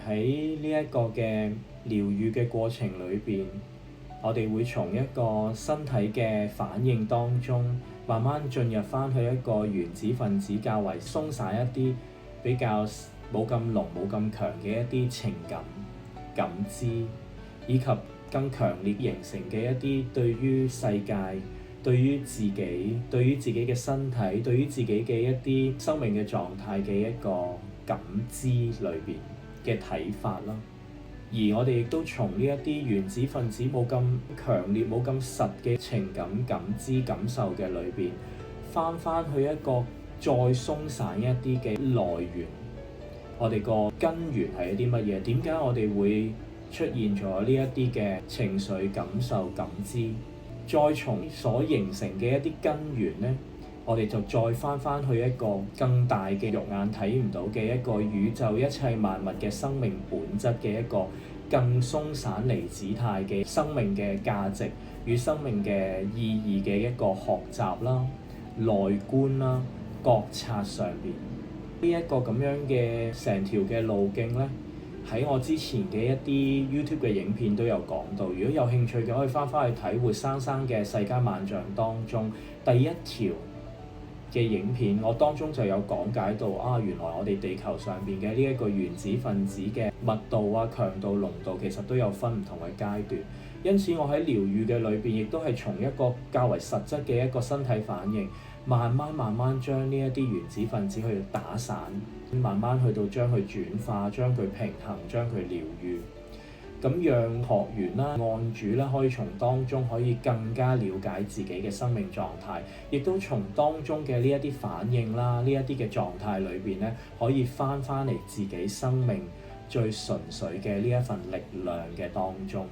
喺呢一個嘅療癒嘅過程裏邊，我哋會從一個身體嘅反應當中，慢慢進入翻去一個原子分子較為鬆散一啲、比較冇咁濃、冇咁強嘅一啲情感感知，以及更強烈形成嘅一啲對於世界、對於自己、對於自己嘅身體、對於自己嘅一啲生命嘅狀態嘅一個感知裏邊嘅睇法啦。而我哋亦都從呢一啲原子分子冇咁強烈、冇咁實嘅情感感知感受嘅裏邊，翻去一個再鬆散一啲嘅來源。我哋個根源係一啲乜嘢？點解我哋會出現咗呢一啲嘅情緒感受感知？再從所形成嘅一啲根源呢，我哋就再翻去一個更大嘅肉眼睇唔到嘅一個宇宙一切萬物嘅生命本質嘅一個更鬆散離子態嘅生命嘅價值與生命嘅意義嘅一個學習啦、內觀啦、覺察上邊呢一個咁樣嘅成條嘅路徑呢，喺我之前嘅一啲 YouTube 嘅影片都有講到。如果有興趣嘅，可以翻去睇活生生嘅世間萬象當中第一條嘅影片，我當中就有講解到原來我哋地球上邊嘅呢一個原子分子嘅密度啊、強度、濃度其實都有分唔同嘅階段。因此我喺療癒嘅裏邊，亦都係從一個較為實質嘅一個身體反應，慢慢將呢一啲原子分子去打散，慢慢去到將佢轉化、將佢平衡、將佢療癒。咁讓學員啦、案主啦，可以從當中可以更加了解自己嘅生命狀態，亦都從當中嘅呢一啲反應啦、呢一啲嘅狀態裏邊咧，可以翻嚟自己生命最純粹嘅呢一份力量嘅當中。